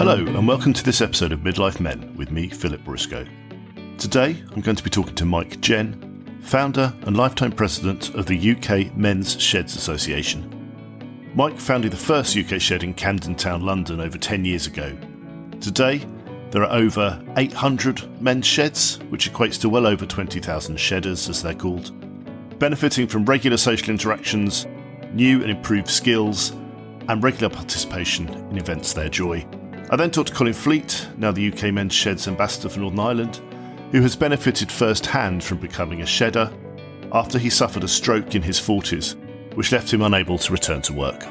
Hello and welcome to this episode of Midlife Men with me, Philip Briscoe. Today I'm going to be talking to Mike Jenn, founder and lifetime president of the UK Men's Sheds Association. Mike founded the first UK shed in Camden Town, London over 10 years ago. Today there are over 800 men's sheds, which equates to well over 20,000 shedders as they're called, benefiting from regular social interactions, new and improved skills and regular participation in events their joy. I then talked to Colin, now the UK Men's Sheds Ambassador for Northern Ireland, who has benefited firsthand from becoming a shedder after he suffered a stroke in his 40s, which left him unable to return to work.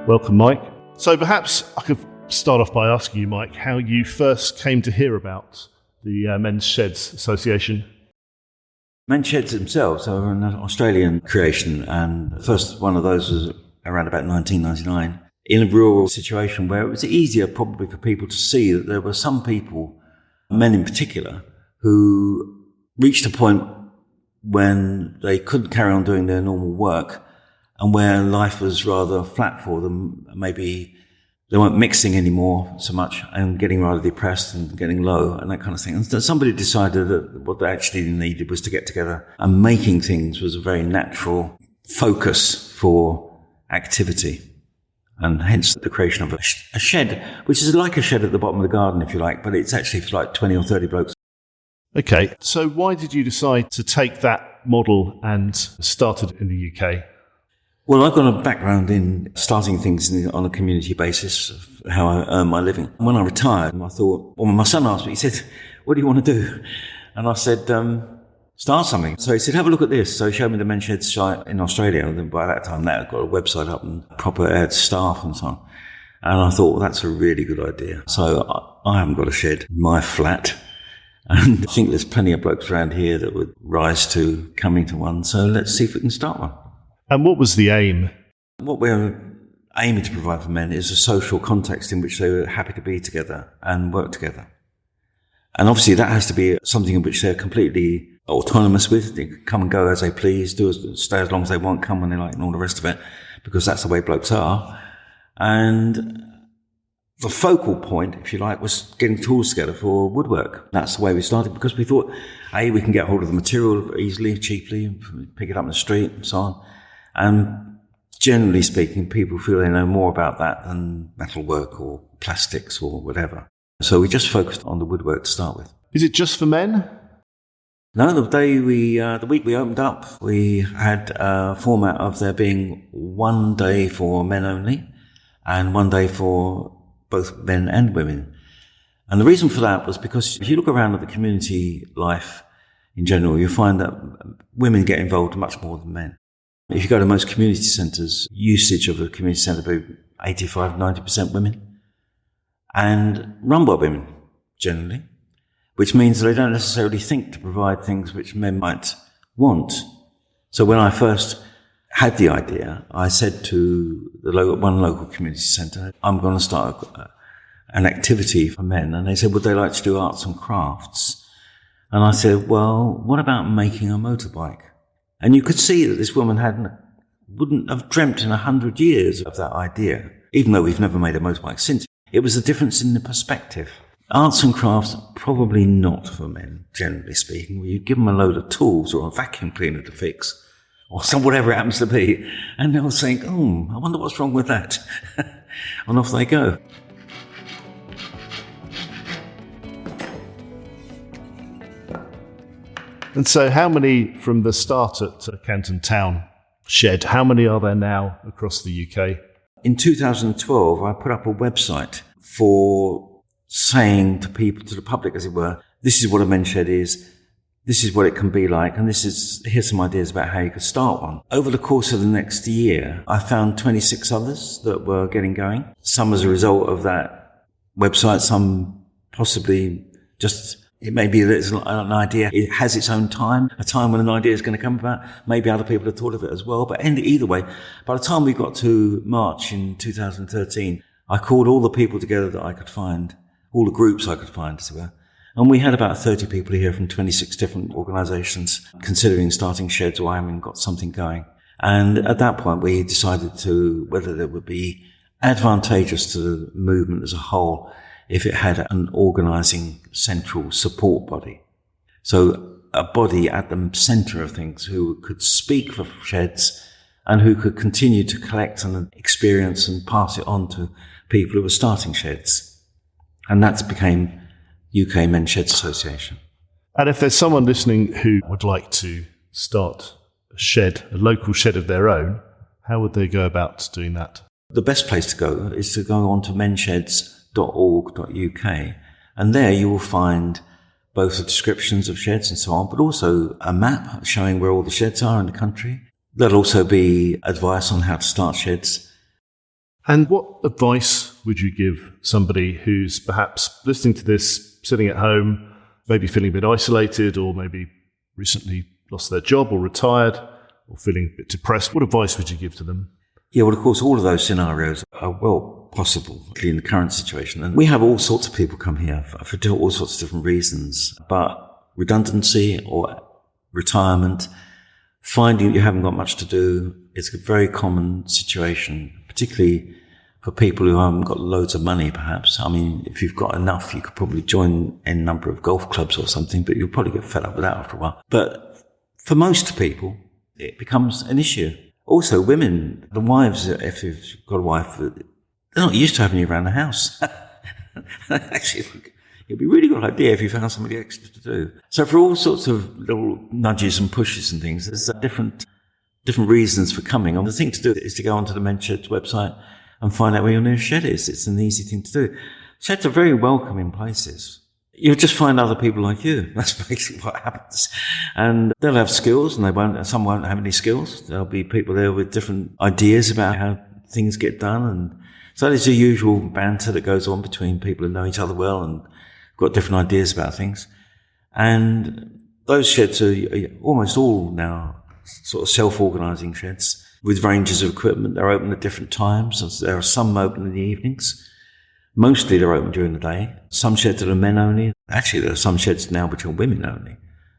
Welcome, Mike. So perhaps I could start off by asking you, Mike, how you first came to hear about the Men's Sheds Association. Men's Sheds themselves are an Australian creation, and the first one of those was around about 1999 in a rural situation where it was easier probably for people to see that there were some people, men in particular, who reached a point when they couldn't carry on doing their normal work and where life was rather flat for them. Maybe they weren't mixing anymore so much and getting rather depressed and getting low and that kind of thing. And so somebody decided that what they actually needed was to get together, and making things was a very natural focus for activity. And hence the creation of a shed, which is like a shed at the bottom of the garden, if you like, but it's actually for like 20 or 30 blokes. Okay, so why did you decide to take that model and start it in the UK? Well, I've got a background in starting things on a community basis of how I earn my living. When I retired, I thought, well, my son asked me, he said, what do you want to do? And I said, start something. So he said, have a look at this. So he showed me the Men's Sheds site in Australia. And by that time, that had got a website up and proper ad staff and so on. And I thought, well, that's a really good idea. So I haven't got a shed in my flat. And I think there's plenty of blokes around here that would rise to coming to one. So let's see if we can start one. And what was the aim? What we're aiming to provide for men is a social context in which they were happy to be together and work together. And obviously that has to be something in which they're completely autonomous with. They can come and go as they please, stay as long as they want, come when they like, and all the rest of it, because that's the way blokes are. And the focal point, if you like, was getting tools together for woodwork. That's the way we started, because we thought, we can get hold of the material easily, cheaply, pick it up in the street and so on. And generally speaking, people feel they know more about that than metalwork or plastics or whatever. So we just focused on the woodwork to start with. Is it just for men? No, the week we opened up, we had a format of there being one day for men only and one day for both men and women. And the reason for that was because if you look around at the community life in general, you find that women get involved much more than men. If you go to most community centres, usage of a community centre will be 85-90% women, and run by women, generally, which means that they don't necessarily think to provide things which men might want. So when I first had the idea, I said to one local community centre, I'm going to start an activity for men. And they said, would they like to do arts and crafts? And I said, well, what about making a motorbike? And you could see that this woman wouldn't have dreamt in 100 years of that idea, even though we've never made a motorbike since. It was a difference in the perspective. Arts and crafts, probably not for men, generally speaking. You give them a load of tools or a vacuum cleaner to fix, or whatever it happens to be, and they'll think, I wonder what's wrong with that. And off they go. And so how many from the start at Camden Town shed, how many are there now across the UK? In 2012, I put up a website for saying to people, to the public as it were, this is what a men's shed is, this is what it can be like, and here's some ideas about how you could start one. Over the course of the next year, I found 26 others that were getting going. Some as a result of that website, some possibly just... It may be that it's an idea, it has its own time, a time when an idea is going to come about. Maybe other people have thought of it as well. But either way, by the time we got to March in 2013, I called all the people together that I could find, all the groups I could find, as it were, And we had about 30 people here from 26 different organisations considering starting sheds or having got something going. And at that point, we decided whether it would be advantageous to the movement as a whole if it had an organising central support body. So a body at the centre of things who could speak for sheds and who could continue to collect and experience and pass it on to people who were starting sheds. And that became UK Men's Sheds Association. And if there's someone listening who would like to start a local shed of their own, how would they go about doing that? The best place to go is to go on to mensheds.org.uk, and there you will find both the descriptions of sheds and so on, but also a map showing where all the sheds are in the country. There'll also be advice on how to start sheds. And what advice would you give somebody who's perhaps listening to this, sitting at home, maybe feeling a bit isolated, or maybe recently lost their job or retired, or feeling a bit depressed? What advice would you give to them? Yeah, well, of course, all of those scenarios are well possible in the current situation. And we have all sorts of people come here for all sorts of different reasons. But redundancy or retirement, finding you haven't got much to do, is a very common situation, particularly for people who haven't got loads of money, perhaps. I mean, if you've got enough, you could probably join a number of golf clubs or something, but you'll probably get fed up with that after a while. But for most people, it becomes an issue. Also, women, the wives, if you've got a wife, they're not used to having you around the house. Actually, it'd be a really good idea if you found somebody extra to do. So for all sorts of little nudges and pushes and things, there's different reasons for coming. And the thing to do is to go onto the Men's Sheds website and find out where your nearest shed is. It's an easy thing to do. Sheds are very welcoming places. You'll just find other people like you. That's basically what happens. And they'll have skills, and some won't have any skills. There'll be people there with different ideas about how things get done. And so there's the usual banter that goes on between people who know each other well and got different ideas about things. And those sheds are almost all now sort of self-organising sheds with ranges of equipment. They're open at different times. There are some open in the evenings. Mostly they're open during the day. Some sheds are men only. Actually, there are some sheds now which are women only.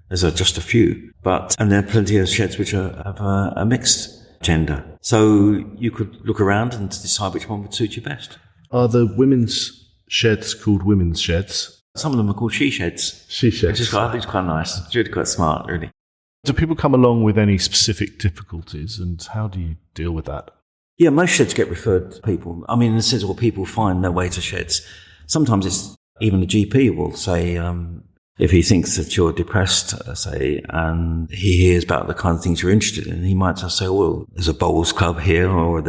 There's just a few. And there are plenty of sheds which have a mixed gender. So you could look around and decide which one would suit you best. Are the women's sheds called women's sheds? Some of them are called she sheds. She sheds. Which I think is quite nice. It's really quite smart, really. Do people come along with any specific difficulties, and how do you deal with that? Yeah, most sheds get referred to people. I mean, in the sense where people find their way to sheds. Sometimes it's even the GP will say, if he thinks that you're depressed, say, and he hears about the kind of things you're interested in, he might just say, well, there's a bowls club here, or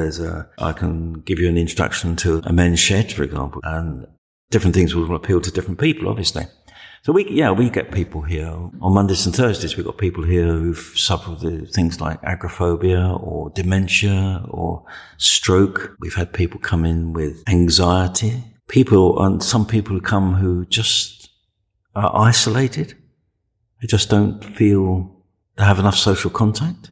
I can give you an introduction to a men's shed, for example. And different things will appeal to different people, obviously. So we get people here. On Mondays and Thursdays, we've got people here who've suffered with things like agoraphobia or dementia or stroke. We've had people come in with anxiety. Some people who come who just are isolated. They just don't feel they have enough social contact.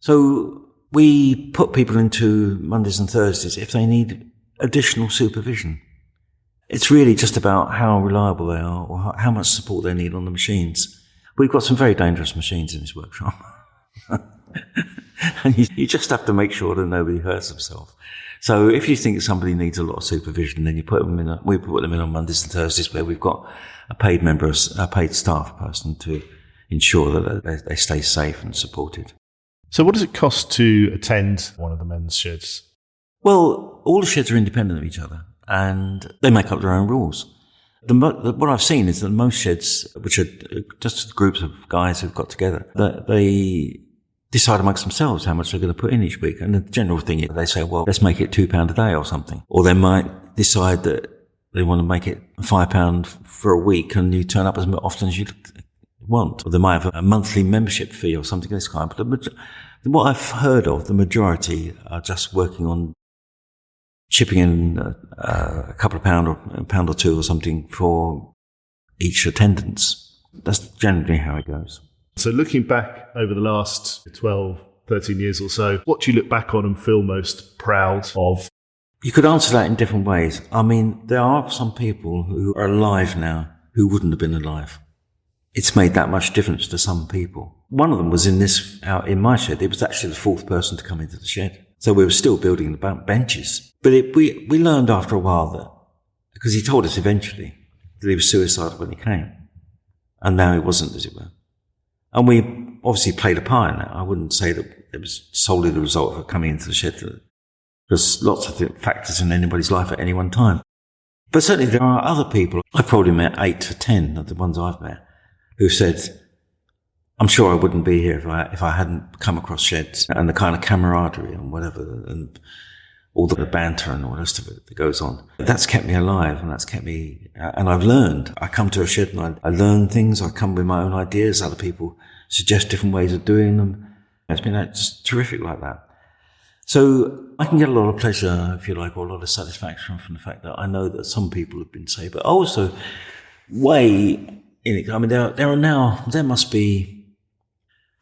So we put people into Mondays and Thursdays if they need additional supervision. It's really just about how reliable they are or how much support they need on the machines. We've got some very dangerous machines in this workshop. And you just have to make sure that nobody hurts themselves. So if you think somebody needs a lot of supervision, then we put them in on Mondays and Thursdays where we've got a paid staff person to ensure that they stay safe and supported. So what does it cost to attend one of the men's sheds? Well, all the sheds are independent of each other, and they make up their own rules. What I've seen is that most sheds, which are just groups of guys who've got together, that they decide amongst themselves how much they're going to put in each week. And the general thing is they say, well, let's make it £2 a day or something. Or they might decide that they want to make it £5 for a week and you turn up as often as you want. Or they might have a monthly membership fee or something of this kind. But what I've heard of, the majority are just working on chipping in a couple of pound or a pound or two or something for each attendance. That's generally how it goes. So looking back over the last 12, 13 years or so, what do you look back on and feel most proud of? You could answer that in different ways. I mean, there are some people who are alive now who wouldn't have been alive. It's made that much difference to some people. One of them was out in my shed. It was actually the fourth person to come into the shed. So we were still building the benches. But we learned after a while that, because he told us eventually that he was suicidal when he came. And now he wasn't, as it were. And we obviously played a part in that. I wouldn't say that it was solely the result of coming into the shed. There's lots of factors in anybody's life at any one time. But certainly there are other people. I've probably met 8 to 10 of the ones I've met who said, I'm sure I wouldn't be here if I hadn't come across sheds and the kind of camaraderie and whatever and all the banter and all the rest of it that goes on. That's kept me alive and that's kept me, and I've learned. I come to a shed and I learn things. I come with my own ideas. Other people suggest different ways of doing them. It's been just terrific like that. So I can get a lot of pleasure, if you like, or a lot of satisfaction from the fact that I know that some people have been saved, but also way in it. I mean, there must be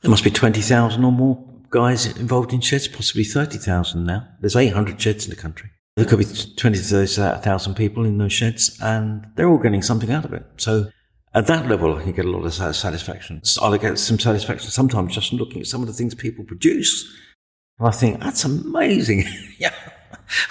20,000 or more guys involved in sheds, possibly 30,000 now. There's 800 sheds in the country. There could be 20 to 30,000 people in those sheds, and they're all getting something out of it. So at that level, I can get a lot of satisfaction. I get some satisfaction sometimes just from looking at some of the things people produce. And I think, that's amazing. Yeah,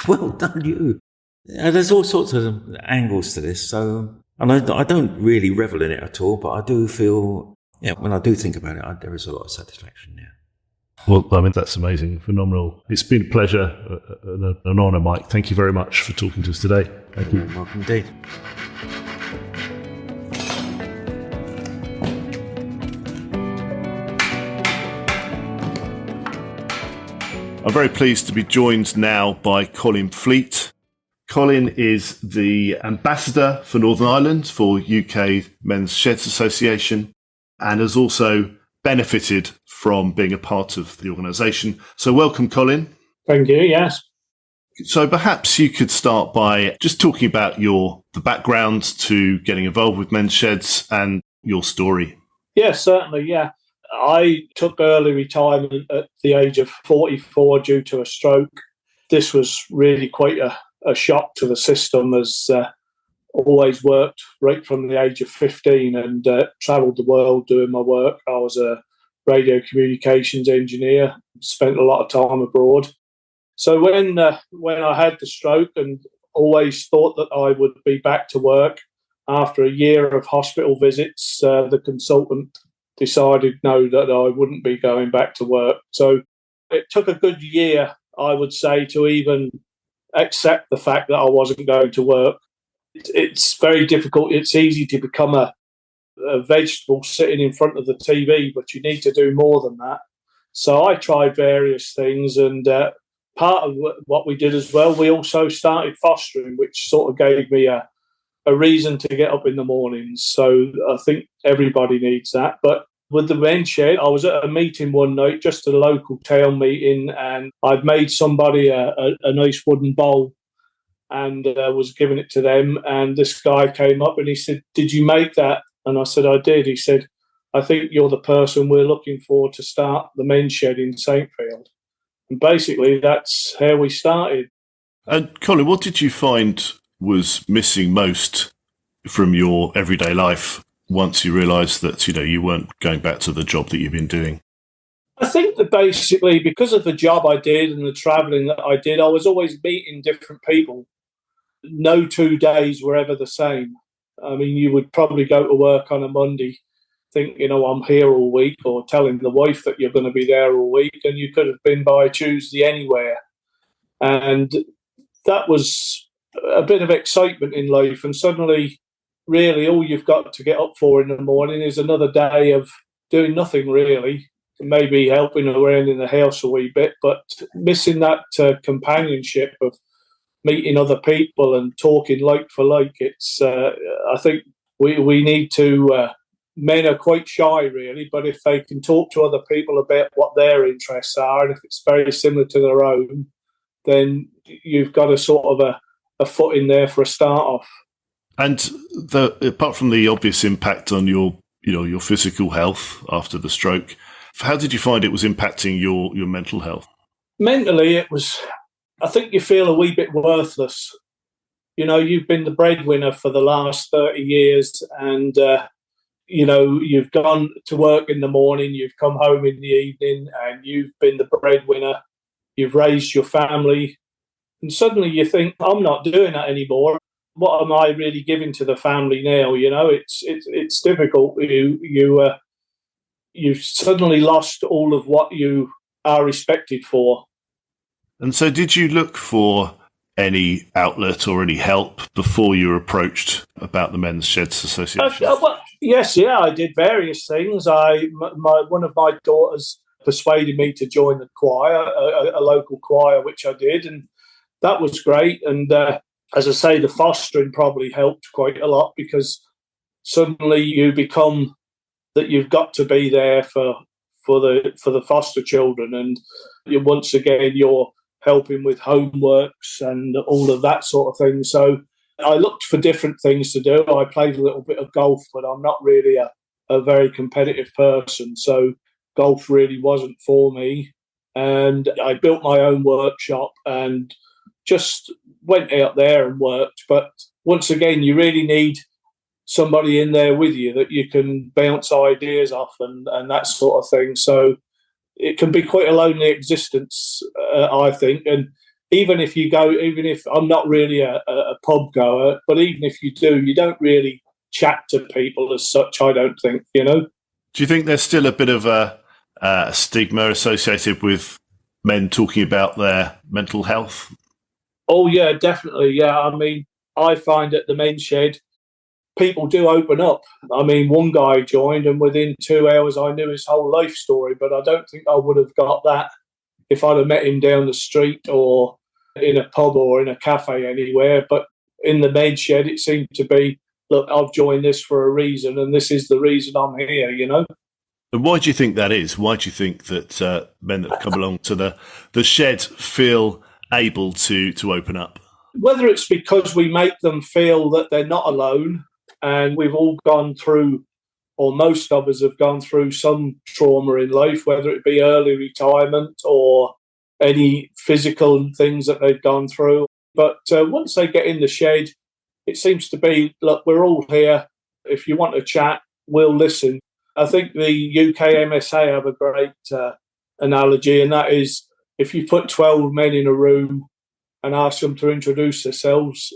well done, you. There's all sorts of angles to this. So, and I don't really revel in it at all, but I do feel, when I do think about it, there is a lot of satisfaction, yeah. Well, I mean, that's amazing, phenomenal. It's been a pleasure and an honour, Mike. Thank you very much for talking to us today. Thank you. You're welcome indeed. I'm very pleased to be joined now by Colin Fleet. Colin is the ambassador for Northern Ireland for UK Men's Sheds Association and has also benefited from being a part of the organisation. So welcome, Colin. Thank you, yes. So perhaps you could start by just talking about the background to getting involved with men's sheds and your story. Yes, certainly, yeah. I took early retirement at the age of 44 due to a stroke. This was really quite a shock to the system, as always worked right from the age of 15 and travelled the world doing my work. I was a radio communications engineer, spent a lot of time abroad. So when I had the stroke and always thought that I would be back to work, after a year of hospital visits, the consultant decided no, that I wouldn't be going back to work. So it took a good year, I would say, to even accept the fact that I wasn't going to work. It's very difficult. It's easy to become a vegetable sitting in front of the TV, but you need to do more than that. So I tried various things, and part of what we did as well, we also started fostering, which sort of gave me a reason to get up in the mornings. So I think everybody needs that. But with the men's shed, I was at a meeting one night, just a local town meeting, and I'd made somebody a nice wooden bowl and was giving it to them. And this guy came up and he said, "Did you make that?" And I said, "I did." He said, "I think you're the person we're looking for to start the men's shed in Saintfield." And basically, that's how we started. And Colin, what did you find was missing most from your everyday life once you realised that, you weren't going back to the job that you've been doing? I think that basically, because of the job I did and the travelling that I did, I was always meeting different people. No 2 days were ever the same. I mean, you would probably go to work on a Monday, think, I'm here all week, or telling the wife that you're going to be there all week, and you could have been by Tuesday anywhere. And that was a bit of excitement in life, and suddenly, really, all you've got to get up for in the morning is another day of doing nothing, really. Maybe helping around in the house a wee bit, but missing that companionship of meeting other people and talking like for like. It's I think we need to, men are quite shy, really, but if they can talk to other people about what their interests are, and if it's very similar to their own, then you've got a sort of a foot in there for a start off. And apart from the obvious impact on your physical health after the stroke, how did you find it was impacting your mental health? Mentally, it was, I think you feel a wee bit worthless. you've been the breadwinner for the last 30 years and, you've gone to work in the morning, you've come home in the evening and you've been the breadwinner, you've raised your family, and suddenly you think, I'm not doing that anymore. What am I really giving to the family now? It's difficult. You've suddenly lost all of what you are respected for. And so did you look for any outlet or any help before you were approached about the Men's Sheds Association? Yes, I did various things. One of my daughters persuaded me to join the choir, a local choir, which I did, and that was great. And as I say, the fostering probably helped quite a lot, because suddenly you become that you've got to be there for the foster children, and once again you're helping with homeworks and all of that sort of thing. So I looked for different things to do. I played a little bit of golf, but I'm not really a very competitive person, so golf really wasn't for me. And I built my own workshop and just went out there and worked. But once again, you really need somebody in there with you that you can bounce ideas off and that sort of thing. So it can be quite a lonely existence, I think. And even if I'm not really a pub goer, but even if you do, you don't really chat to people as such, I don't think, Do you think there's still a bit of a stigma associated with men talking about their mental health? Oh, yeah, definitely. Yeah, I mean, I find at the Men's Shed, people do open up. I mean, one guy joined and within 2 hours I knew his whole life story, but I don't think I would have got that if I'd have met him down the street or in a pub or in a cafe anywhere. But in the Men's Shed, it seemed to be, look, I've joined this for a reason and this is the reason I'm here, And why do you think that is? Why do you think that men that have come along to the shed feel able to open up? Whether it's because we make them feel that they're not alone, and we've all gone through, or most of us have gone through some trauma in life, whether it be early retirement or any physical things that they've gone through. But once they get in the shed, it seems to be, look, we're all here. If you want to chat, we'll listen. I think the UK MSA have a great analogy, and that is if you put 12 men in a room and ask them to introduce themselves,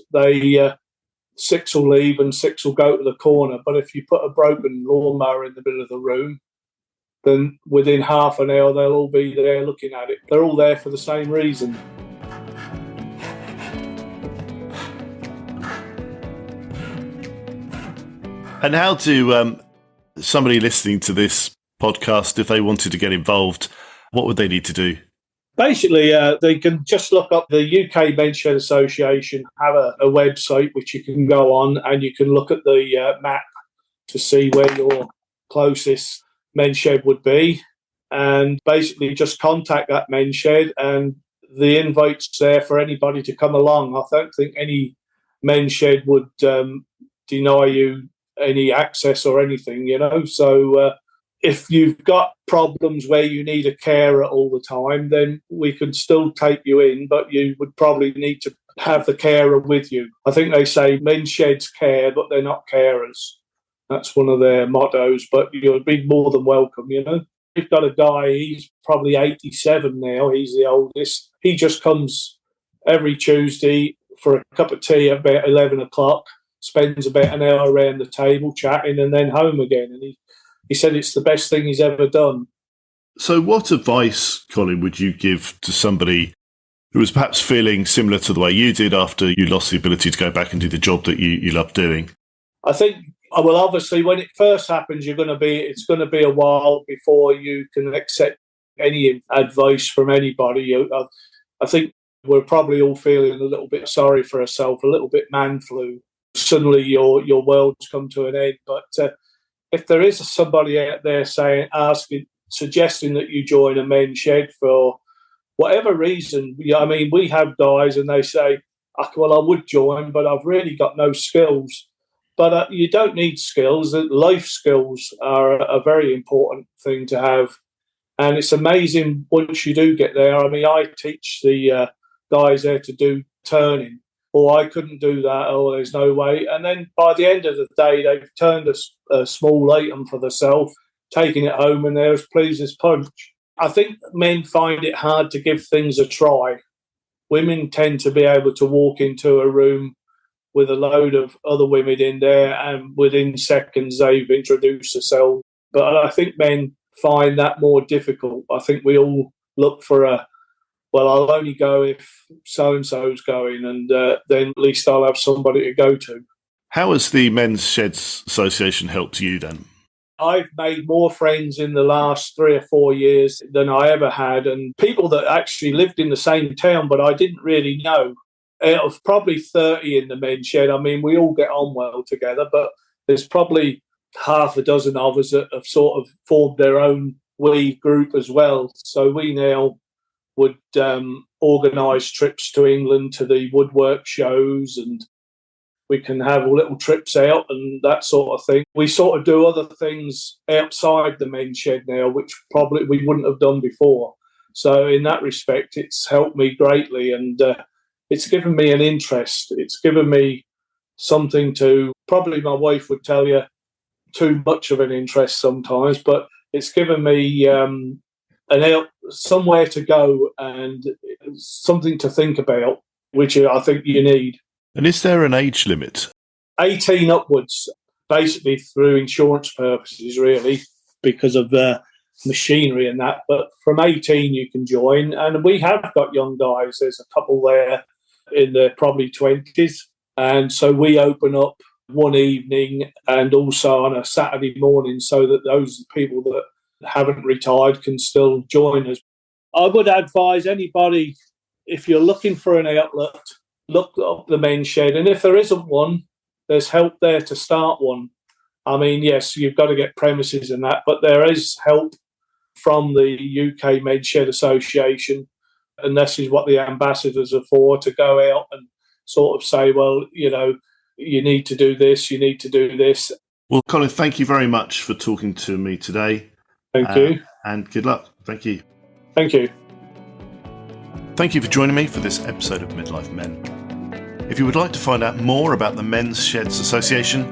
6 will leave and 6 will go to the corner. But if you put a broken lawnmower in the middle of the room, then within half an hour they'll all be there looking at it. They're all there for the same reason. And how do somebody listening to this podcast, if they wanted to get involved, what would they need to do? Basically, they can just look up the UK Men's Shed Association, have a website which you can go on and you can look at the map to see where your closest men's shed would be, and basically just contact that men's shed and the invite's there for anybody to come along. I don't think any men's shed would deny you any access or anything, So if you've got problems where you need a carer all the time, then we could still take you in, but you would probably need to have the carer with you. I think they say men's sheds care, but they're not carers. That's one of their mottos, but you'll be more than welcome, We've got a guy, he's probably 87 now, he's the oldest. He just comes every Tuesday for a cup of tea at about 11 o'clock, spends about an hour around the table chatting and then home again. And he said it's the best thing he's ever done. So what advice, Colin, would you give to somebody who was perhaps feeling similar to the way you did after you lost the ability to go back and do the job that you love doing? I think, well, obviously, when it first happens, it's going to be a while before you can accept any advice from anybody. I think we're probably all feeling a little bit sorry for ourselves, a little bit man flu. Suddenly your world's come to an end. But if there is somebody out there suggesting that you join a men's shed for whatever reason, we have guys and they say, well, I would join, but I've really got no skills. But you don't need skills. Life skills are a very important thing to have. And it's amazing once you do get there. I teach the guys there to do turning. or I couldn't do that, or there's no way. And then by the end of the day, they've turned a small item for themselves, taking it home, and they're as pleased as punch. I think men find it hard to give things a try. Women tend to be able to walk into a room with a load of other women in there, and within seconds they've introduced themselves. But I think men find that more difficult. I think we all look for I'll only go if so-and-so's going, and then at least I'll have somebody to go to. How has the Men's Sheds Association helped you then? I've made more friends in the last 3 or 4 years than I ever had, and people that actually lived in the same town, but I didn't really know. Out of probably 30 in the men's shed, I mean, we all get on well together, but there's probably half a dozen of us that have sort of formed their own wee group as well. So we now would organise trips to England to the woodwork shows, and we can have little trips out and that sort of thing. We sort of do other things outside the men's shed now, which probably we wouldn't have done before. So in that respect, it's helped me greatly, and it's given me an interest. It's given me something to, probably my wife would tell you, too much of an interest sometimes, but it's given me somewhere to go and something to think about, which I think you need. And is there an age limit? 18 upwards, basically through insurance purposes, really, because of machinery and that. But from 18 you can join, and we have got young guys. There's a couple there in their probably 20s, and so we open up one evening and also on a Saturday morning, so that those people that haven't retired can still join us. I would advise anybody, if you're looking for an outlet, look up the men's shed, and if there isn't one, there's help there to start one. I mean, yes, you've got to get premises and that, but there is help from the UK Men's Shed Association, and this is what the ambassadors are for, to go out and sort of say, well, you know, you need to do this, you need to do this. Well, Colin, thank you very much for talking to me today. Thank you. And good luck. Thank you. Thank you. Thank you for joining me for this episode of Midlife Men. If you would like to find out more about the Men's Sheds Association,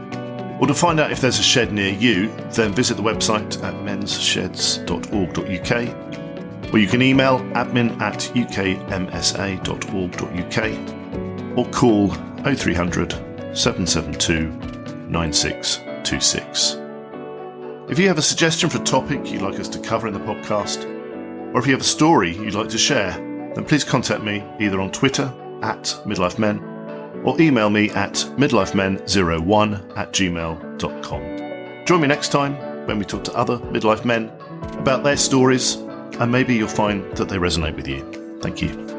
or to find out if there's a shed near you, then visit the website at menssheds.org.uk, or you can email admin@ukmsa.org.uk, or call 0300 772 9626. If you have a suggestion for a topic you'd like us to cover in the podcast, or if you have a story you'd like to share, then please contact me either on Twitter @midlifemen, or email me at midlifemen01@gmail.com. Join me next time when we talk to other midlife men about their stories, and maybe you'll find that they resonate with you. Thank you.